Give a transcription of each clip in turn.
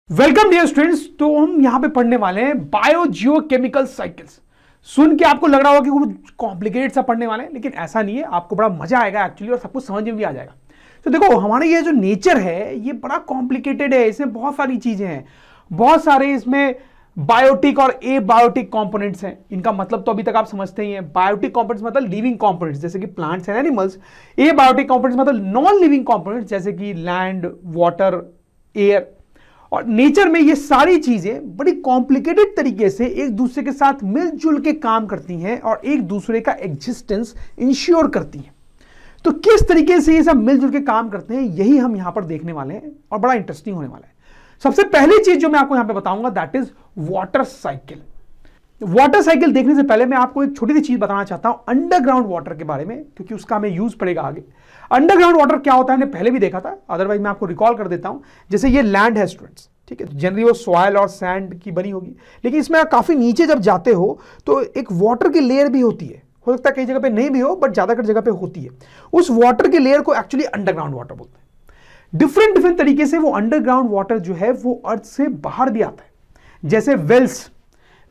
Welcome dear students. तो हम यहां पे पढ़ने वाले हैं बायो जियोकेमिकल साइकिल्स। सुन के आपको लग रहा होगा कि वो कॉम्प्लिकेट सा पढ़ने वाले हैं, लेकिन ऐसा नहीं है। आपको बड़ा मजा आएगा एक्चुअली, और सब कुछ समझ में भी आ जाएगा। तो देखो, हमारे ये जो नेचर है ये बड़ा कॉम्प्लिकेटेड है। इसमें बहुत सारी चीजें हैं, बहुत सारे इसमें बायोटिक और ए बायोटिक कंपोनेंट्स हैं। इनका मतलब तो अभी तक आप समझते ही हैं। बायोटिक कंपोनेंट्स मतलब लिविंग कंपोनेंट्स जैसे कि plants and animals. Abiotic components मतलब नॉन लिविंग कंपोनेंट्स जैसे कि लैंड, वाटर, एयर। और नेचर में ये सारी चीजें बड़ी कॉम्प्लिकेटेड तरीके से एक दूसरे के साथ मिलजुल के काम करती हैं और एक दूसरे का एग्जिस्टेंस इंश्योर करती हैं। तो किस तरीके से ये सब मिलजुल के काम करते हैं, यही हम यहां पर देखने वाले हैं और बड़ा इंटरेस्टिंग होने वाला है। सबसे पहली चीज जो मैं आपको यहां पे बताऊंगा that is water cycle. Water cycle देखने से पहले मैं आपको एक छोटी सी चीज बताना चाहता हूं अंडरग्राउंड वाटर के बारे में, क्योंकि उसका हमें यूज पड़ेगा आगे। अंडरग्राउंड वाटर क्या होता है हमने पहले भी देखा था, अदरवाइज मैं आपको रिकॉल कर देता हूं। जैसे ये लैंड है स्टूडेंट्स, ठीक है, जनरली वो सॉइल और सैंड की बनी होगी, लेकिन इसमें काफी नीचे जब जाते हो तो एक वाटर की लेयर भी होती है। हो सकता है कई जगह पे नहीं भी हो, बट ज्यादातर जगह पे होती है। उस वाटर के लेयर को एक्चुअली अंडरग्राउंड वाटर बोलते हैं। डिफरेंट डिफरेंट तरीके से वो अंडरग्राउंड वाटर जो है वो अर्थ से बाहर भी आता है। जैसे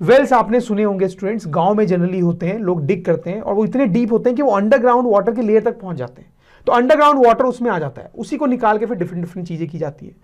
वेल्स आपने सुने होंगे स्टूडेंट्स, गांव में जनरली होते हैं, लोग डिग करते हैं और वो इतने डीप होते हैं कि वो अंडरग्राउंड वाटर की लेयर तक पहुंच जाते हैं। तो अंडरग्राउंड वाटर उसमें आ जाता है, उसी को निकाल के फिर डिफरेंट डिफरेंट चीजें की जाती है।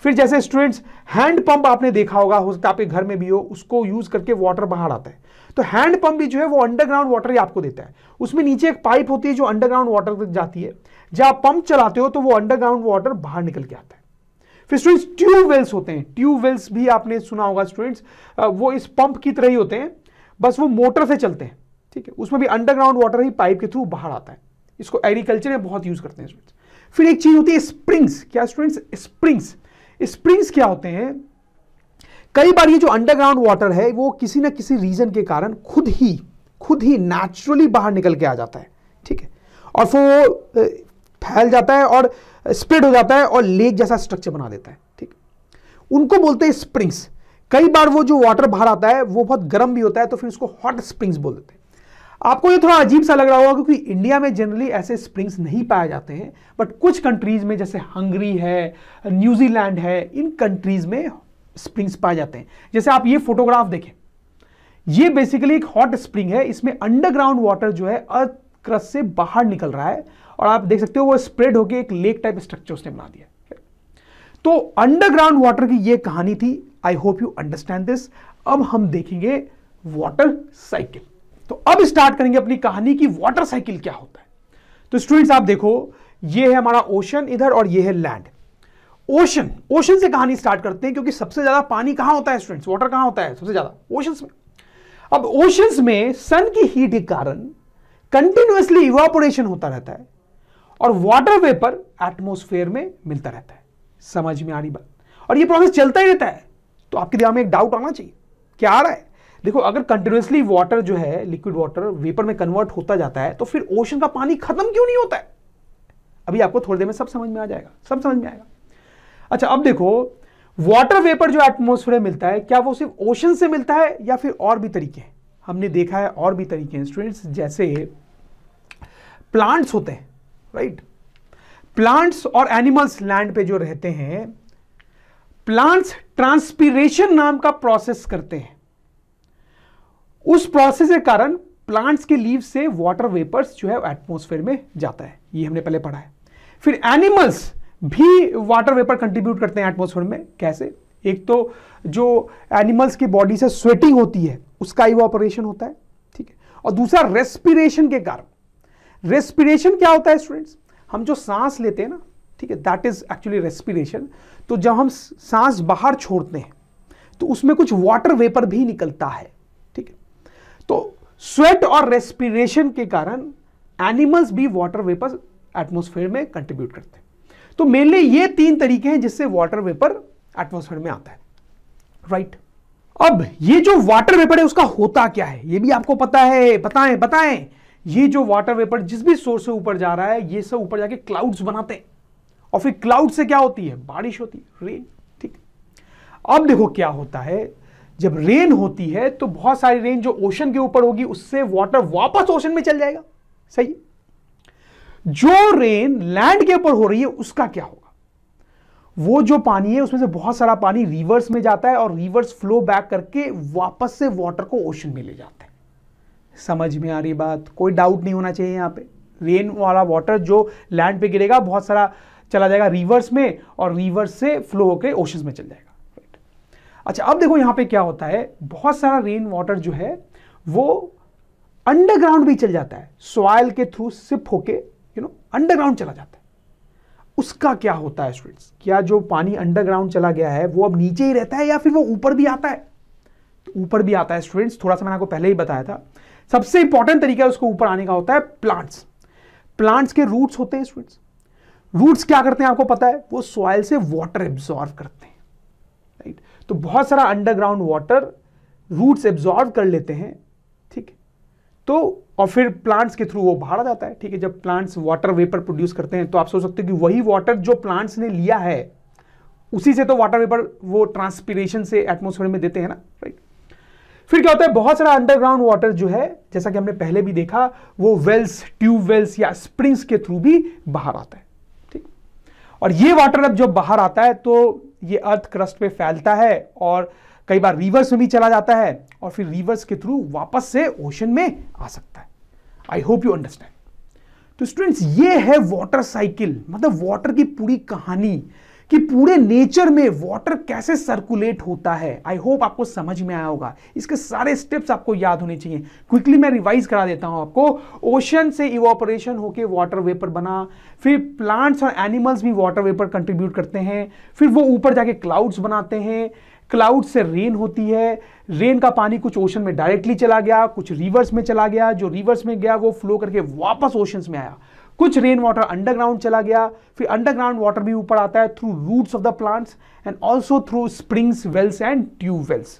फिर जैसे स्टूडेंट्स हैंड पंप आपने देखा होगा, हो सकता है आपके घर में भी हो, उसको यूज करके वाटर बाहर आता है। तो हैंड पंप भी जो है वो अंडरग्राउंड वाटर ही आपको देता है। उसमें नीचे एक पाइप होती है जो अंडरग्राउंड वाटर तक जाती है। जब आप पंप चलाते हो तो वो अंडरग्राउंड वाटर बाहर निकल के आता है। फिर स्टूडेंट्स ट्यूबवेल्स होते हैं। ट्यूबवेल्स भी आपने सुना होगा स्टूडेंट्स, वो इस पंप की तरह ही होते हैं, बस वो मोटर से चलते हैं, ठीक है। उसमें भी अंडरग्राउंड वाटर ही पाइप के थ्रू बाहर आता है। इसको एग्रीकल्चर में बहुत यूज करते हैं स्टूडेंट्स। फिर एक चीज होती है स्प्रिंग्स। क्या स्टूडेंट्स? स्प्रिंग्स क्या होते हैं? कई बार ये जो अंडरग्राउंड वाटर है वो किसी ना किसी रीजन के कारण खुद ही नेचुरली बाहर निकल के आ जाता है, ठीक है, और फिर वो फैल जाता है और स्प्रेड हो जाता है और लेक जैसा स्ट्रक्चर बना देता है, ठीक। उनको बोलते हैं स्प्रिंग्स। कई बार वो जो वाटर बाहर आता है वो बहुत गर्म भी होता है, तो फिर उसको हॉट स्प्रिंग्स बोल देते हैं। आपको ये थोड़ा अजीब सा लग रहा होगा क्योंकि इंडिया में जनरली ऐसे स्प्रिंग्स नहीं पाए जाते हैं, बट कुछ कंट्रीज में जैसे हंगरी है, न्यूजीलैंड है, इन कंट्रीज में स्प्रिंग्स पाए जाते हैं। जैसे आप ये फोटोग्राफ देखें, ये बेसिकली एक हॉट स्प्रिंग है। इसमें अंडरग्राउंड वाटर जो है अर्थ क्रस्ट से बाहर निकल रहा है और आप देख सकते हो वो स्प्रेड होकर एक लेक टाइप स्ट्रक्चर उसने बना दिया। तो अंडरग्राउंड वाटर की ये कहानी थी। I hope you understand this. अब हम देखेंगे वाटर साइकिल। तो अब स्टार्ट करेंगे अपनी कहानी की वाटर साइकिल क्या होता है। तो स्टूडेंट्स आप देखो, ये है हमारा ओशन इधर और ये है लैंड। ओशन से कहानी स्टार्ट करते हैं, क्योंकि सबसे ज्यादा पानी कहां होता है स्टूडेंट्स? वाटर कहां होता है सबसे ज्यादा? ओशंस में। अब ओशंस में सन की हीट के कारण कंटिन्यूअसली इवापोरेशन होता रहता है और वाटर वेपर एटमॉस्फेयर में मिलता रहता है। समझ में आ रही बात? और ये प्रोसेस चलता ही रहता है। तो आपके दिमाग में एक डाउट आना चाहिए, क्या आ रहा है? देखो, अगर कंटिन्यूअसली वाटर जो है, लिक्विड वाटर वेपर में कन्वर्ट होता जाता है, तो फिर ओशन का पानी खत्म क्यों नहीं होता है? अभी आपको थोड़ी देर में सब समझ में आ जाएगा, सब समझ में आएगा। अच्छा, अब देखो, वाटर वेपर जो एटमॉस्फेयर में मिलता है, क्या वो सिर्फ ओशन से मिलता है या फिर और भी तरीके हैं? हमने देखा है और भी तरीके हैं स्टूडेंट्स। जैसे प्लांट्स होते हैं, राइट? प्लांट्स और एनिमल्स लैंड पे जो रहते हैं, प्लांट्स ट्रांसपीरेशन नाम का प्रोसेस करते हैं। उस प्रोसेस के कारण प्लांट्स के लीव से वाटर वेपर्स जो है एटमॉस्फेयर में जाता है। ये हमने पहले पढ़ा है। फिर एनिमल्स भी वाटर वेपर कंट्रीब्यूट करते हैं एटमॉस्फेयर में। कैसे? एक तो जो एनिमल्स की बॉडी से स्वेटिंग होती है उसका इवापोरेशन होता है, ठीक है, और दूसरा रेस्पिरेशन के कारण। रेस्पिरेशन क्या होता है स्टूडेंट्स? हम जो सांस लेते हैं ना, ठीक है, दैट इज एक्चुअली रेस्पिरेशन। तो जब हम सांस बाहर छोड़ते हैं तो उसमें कुछ वाटर वेपर भी निकलता है, ठीक है। तो स्वेट और रेस्पिरेशन के कारण एनिमल्स भी वाटर वेपर एटमॉस्फेयर में कंट्रीब्यूट करते हैं। तो मेनली ये तीन तरीके हैं जिससे वाटर वेपर एटमॉस्फेयर में आता है, राइट? अब ये जो वाटर वेपर है उसका होता क्या है ये भी आपको पता है? बताएं। ये जो वाटर वेपर जिस भी सोर्स से ऊपर जा रहा है, ये सब ऊपर जाके क्लाउड्स बनाते हैं और फिर क्लाउड से क्या होती है? बारिश होती है, रेन, ठीक। अब देखो क्या होता है, जब रेन होती है तो बहुत सारी रेन जो ओशन के ऊपर होगी उससे वाटर वापस ओशन में चल जाएगा, सही। जो रेन लैंड के ऊपर हो रही है उसका क्या होगा? वो जो पानी है उसमें से बहुत सारा पानी रिवर्स में जाता है और रिवर्स फ्लो बैक करके वापस से वाटर को ओशन में ले जाता है। समझ में आ रही बात? कोई डाउट नहीं होना चाहिए यहां पे। रेन वाला वाटर जो लैंड पे गिरेगा बहुत सारा चला जाएगा रिवर्स में और रिवर्स से फ्लो होकर ओशंस में चल जाएगा। राइट। अच्छा, अब देखो यहां पे क्या होता है, बहुत सारा रेन वाटर जो है वो अंडरग्राउंड भी चल जाता है, सॉइल के थ्रू सिप होके अंडरग्राउंड चला जाता है। उसका क्या होता है स्टूडेंट्स? क्या जो पानी अंडरग्राउंड चला गया है वो अब नीचे ही रहता है या फिर वो ऊपर भी आता है? तो ऊपर भी आता है स्टूडेंट्स, थोड़ा सा मैंने आपको पहले ही बताया था। सबसे इंपॉर्टेंट तरीका उसको ऊपर आने का होता है प्लांट्स। प्लांट्स के रूट्स होते हैं स्टूडेंट्स। रूट्स क्या करते हैं आपको पता है? वो सॉइल से वाटर एब्जॉर्व करते हैं। राइट। तो बहुत सारा अंडरग्राउंड वाटर रूट्स एब्जॉर्व कर लेते हैं। ठीक है। तो और फिर प्लांट्स के थ्रू वो बाहर आ जाता है। ठीक है। जब प्लांट्स वाटर वेपर प्रोड्यूस करते हैं तो आप सोच सकते हो कि वही वाटर जो प्लांट्स ने लिया है उसी से तो वाटर वेपर वो ट्रांसपिरेशन से एटमॉस्फेयर में देते हैं ना। राइट। फिर क्या होता है, बहुत सारा अंडरग्राउंड वाटर जो है, जैसा कि हमने पहले भी देखा, वो वेल्स, ट्यूबवेल्स या स्प्रिंग्स के थ्रू भी बाहर आता है। ठीक। और ये वाटर अब जब बाहर आता है तो ये अर्थ क्रस्ट पे फैलता है और कई बार रिवर्स में भी चला जाता है और फिर रिवर्स के थ्रू वापस से ओशन में आ सकता है। I hope you understand. तो स्टूडेंट्स, ये है वाटर साइकिल, मतलब वाटर की पूरी कहानी कि पूरे नेचर में वाटर कैसे सर्कुलेट होता है। आई होप आपको समझ में आया होगा। इसके सारे स्टेप्स आपको याद होने चाहिए। क्विकली मैं रिवाइज करा देता हूं आपको। ओशन से इवापोरेशन होके वाटर वेपर बना, फिर प्लांट्स और एनिमल्स भी वाटर वेपर कंट्रीब्यूट करते हैं, फिर वो ऊपर जाके क्लाउड्स बनाते हैं, क्लाउड से रेन होती है, रेन का पानी कुछ ओशन में डायरेक्टली चला गया, कुछ रिवर्स में चला गया, जो रिवर्स में गया वो फ्लो करके वापस ओशंस में आया, कुछ रेन वाटर अंडरग्राउंड चला गया, फिर अंडरग्राउंड वाटर भी ऊपर आता है through roots of the plants and also through springs, wells and tubewells.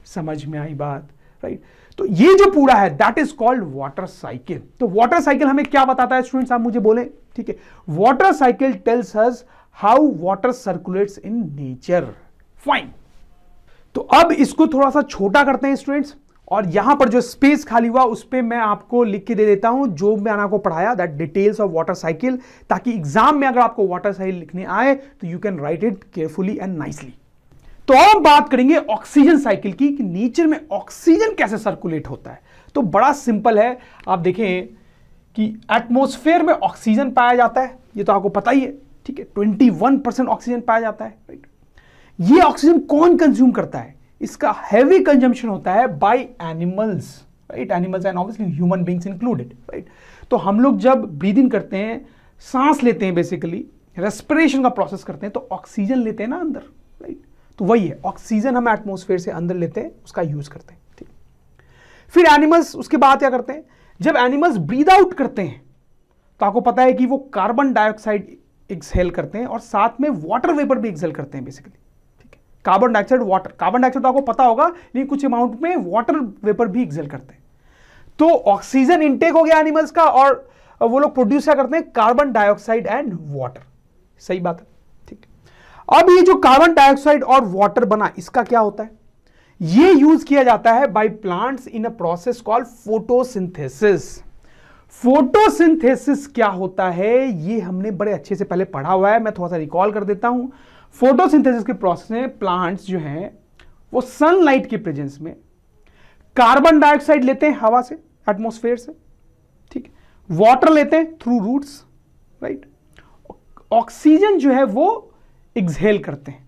समझ में आई बात? राइट। तो ये जो पूरा है that is called water cycle. तो वाटर साइकिल हमें क्या बताता है स्टूडेंट्स, आप मुझे बोले। ठीक है। Water cycle tells us how water circulates in nature. Fine. तो अब इसको थोड़ा सा छोटा करते हैं स्टूडेंट्स, और यहां पर जो स्पेस खाली हुआ उस पे मैं आपको लिख के दे देता हूं जो मैंने आपको पढ़ाया, that details of water cycle, ताकि एग्जाम में अगर आपको वाटर साइकिल लिखने आए तो you can write it carefully and nicely. तो अब बात करेंगे ऑक्सीजन साइकिल की, कि नेचर में ऑक्सीजन कैसे सर्कुलेट होता है। तो बड़ा सिंपल है। आप देखें कि एटमॉस्फेयर में ऑक्सीजन पाया जाता है, ये तो आपको पता ही है। ठीक है। 21% ऑक्सीजन पाया जाता है। राइट। ये ऑक्सीजन कौन कंज्यूम करता है? इसका हैवी कंजम्पशन होता है by animals. Right. Animals and obviously human beings included. Right. तो हम लोग जब ब्रीद इन करते हैं, सांस लेते हैं, बेसिकली रेस्पिरेशन का प्रोसेस करते हैं, तो ऑक्सीजन लेते हैं ना अंदर। राइट। तो वही है, ऑक्सीजन हम एटमॉस्फेयर से अंदर लेते हैं, उसका यूज करते हैं। ठीक। फिर एनिमल्स उसके बाद क्या करते हैं, जब एनिमल्स ब्रीद आउट करते हैं तो आपको पता है कि वो कार्बन डाइऑक्साइड एक्सहेल करते हैं और साथ में वाटर वेपर भी एक्सहेल करते हैं basically. Carbon dioxide, water, carbon dioxide तो आपको पता होगा, लेकिन कुछ अमाउंट में वाटर वेपर भी एक्सहेल करते हैं। तो ऑक्सीजन इनटेक हो गया एनिमल्स का, और वो लोग प्रोड्यूस क्या करते हैं, कार्बन डाइऑक्साइड एंड वाटर। सही बात है। ठीक। अब ये जो कार्बन डाइऑक्साइड और वाटर बना, इसका क्या होता है? ये यूज किया जाता है by plants in a process called photosynthesis. Photosynthesis क्या होता है ये हमने बड़े अच्छे से पहले पढ़ा हुआ है, मैं थोड़ा सा रिकॉल कर देता हूं। फोटोसिंथेसिस के प्रोसेस में प्लांट्स जो हैं वो सनलाइट के प्रेजेंस में कार्बन डाइऑक्साइड लेते हैं हवा से, एटमॉस्फेयर से। ठीक। वाटर लेते हैं थ्रू रूट्स। राइट। ऑक्सीजन जो है वो एक्सहेल करते हैं,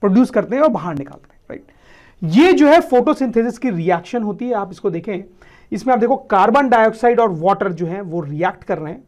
प्रोड्यूस करते हैं और बाहर निकालते हैं। राइट। ये जो है फोटोसिंथेसिस की रिएक्शन होती है। आप इसको देखें, इसमें आप देखो कार्बन डाइऑक्साइड और वाटर जो है वो रिएक्ट कर रहे हैं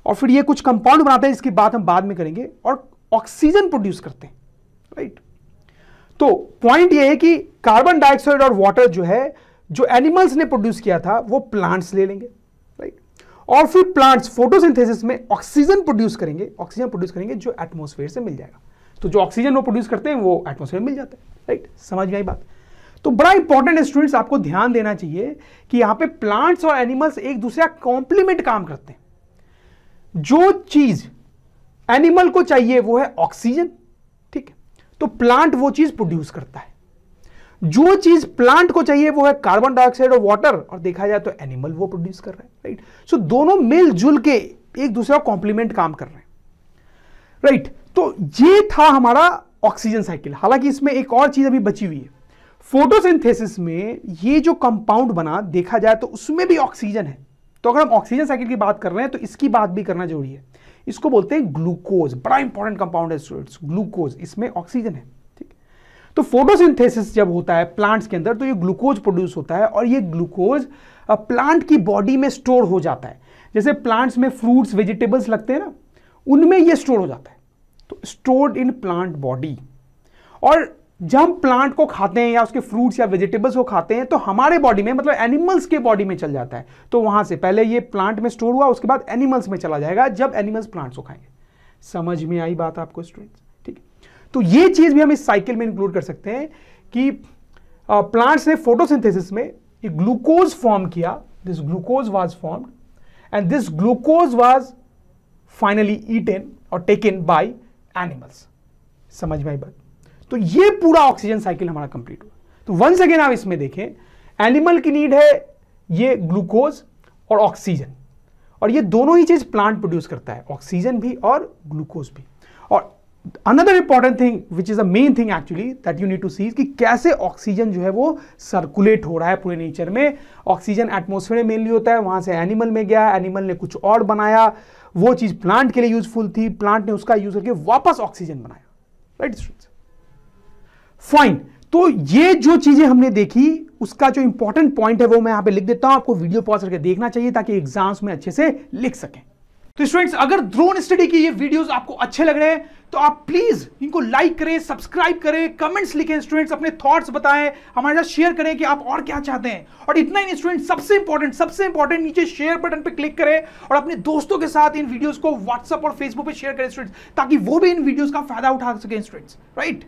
और फिर ये कुछ कंपाउंड बनाते हैं, जिसकी बात हम बाद में करेंगे, और ऑक्सीजन प्रोड्यूस करते हैं। राइट। तो पॉइंट ये है कि कार्बन डाइऑक्साइड और वाटर जो है, जो एनिमल्स ने प्रोड्यूस किया था, वो प्लांट्स ले लेंगे। राइट। और फिर प्लांट्स फोटोसिंथेसिस में ऑक्सीजन प्रोड्यूस करेंगे जो एटमॉस्फेयर से मिल जाएगा। तो जो ऑक्सीजन वो प्रोड्यूस करते हैं वो एटमॉस्फेयर में मिल जाता है। राइट। समझ में आई बात? तो बड़ा इंपॉर्टेंट है स्टूडेंट्स, आपको ध्यान देना चाहिए कि यहां पे प्लांट्स और एनिमल्स एक दूसरे का कॉम्प्लीमेंट काम करते हैं। जो चीज एनिमल को चाहिए वो है ऑक्सीजन। ठीक है। तो प्लांट वो चीज प्रोड्यूस करता है। जो चीज प्लांट को चाहिए वो है कार्बन डाइऑक्साइड और वाटर, और देखा जाए तो एनिमल वो प्रोड्यूस कर रहा है। राइट। सो दोनों मिलजुल के एक दूसरे का कॉम्प्लीमेंट काम कर रहे हैं। राइट। तो ये था हमारा ऑक्सीजन साइकिल। हालांकि इसमें एक और चीज अभी बची हुई है। फोटोसिंथेसिस में ये जो कंपाउंड बना देखा जाए तो उसमें भी ऑक्सीजन है। तो अगर हम ऑक्सीजन साइकिल की बात कर रहे हैं तो इसकी बात भी करना जरूरी है। इसको बोलते हैं ग्लूकोज, बड़ा इंपॉर्टेंट कंपाउंड है स्टूडेंट्स, ग्लूकोज, इसमें ऑक्सीजन है। ठीक, तो फोटोसिंथेसिस जब होता है प्लांट्स के अंदर तो ये ग्लूकोज प्रोड्यूस होता है और ये ग्लूकोज प्लांट की बॉडी में स्टोर हो जाता है। जैसे प्लांट्स में फ्रूट्स वेजिटेबल्स लगते हैं ना, उनमें ये स्टोर हो जाता है, तो स्टोर्ड इन प्लांट बॉडी। और जब हम प्लांट को खाते हैं या उसके फ्रूट्स या वेजिटेबल्स को खाते हैं तो हमारे बॉडी में, मतलब एनिमल्स के बॉडी में चल जाता है। तो वहां से पहले ये प्लांट में स्टोर हुआ, उसके बाद एनिमल्स में चला जाएगा जब एनिमल्स प्लांट्स को खाएंगे। समझ में आई बात आपको स्टूडेंट्स? ठीक, तो ये चीज भी हम इस साइकिल में इंक्लूड कर सकते हैं कि प्लांट्स ने फोटोसिंथेसिस में एक ग्लूकोज फॉर्म किया, this glucose was formed and this glucose was finally eaten और टेकन बाय एनिमल्स। समझ में आई बात? तो ये पूरा ऑक्सीजन साइकिल हमारा कंप्लीट हुआ। तो वंस अगेन आप इसमें देखें, एनिमल की नीड है ये ग्लूकोज और ऑक्सीजन, और ये दोनों ही चीज प्लांट प्रोड्यूस करता है, ऑक्सीजन भी और ग्लूकोज भी। और another important thing which is the main thing actually that you need to see कि कैसे ऑक्सीजन जो है वो सर्कुलेट हो रहा है पूरे नेचर में। ऑक्सीजन एटमॉस्फेयर में मेनली होता है, वहां से एनिमल में गया, एनिमल ने कुछ और बनाया, वो चीज प्लांट के लिए यूजफुल थी, प्लांट ने उसका यूज करके वापस ऑक्सीजन बनाया। Right students? फाइन। तो ये जो चीजें हमने देखी उसका जो इंपॉर्टेंट पॉइंट है वो मैं यहां पे लिख देता हूं, आपको वीडियो पॉज करके देखना चाहिए ताकि एग्जाम्स में अच्छे से लिख सकें। तो स्टूडेंट्स, अगर ड्रोन स्टडी की ये वीडियोस आपको अच्छे लग रहे हैं तो आप प्लीज इनको लाइक करें, सब्सक्राइब करें, कमेंट्स लिखें स्टूडेंट्स, अपने थॉट्स बताएं, हमारे साथ शेयर करें कि आप और क्या चाहते हैं। और इतना ही नहीं स्टूडेंट्स, सबसे इंपॉर्टेंट नीचे शेयर बटन पे क्लिक करें और अपने दोस्तों के साथ इन वीडियोस को व्हाट्सएप और फेसबुक पे शेयर करें स्टूडेंट्स, ताकि वो भी इन वीडियोस का फायदा उठा सकें स्टूडेंट्स। राइट?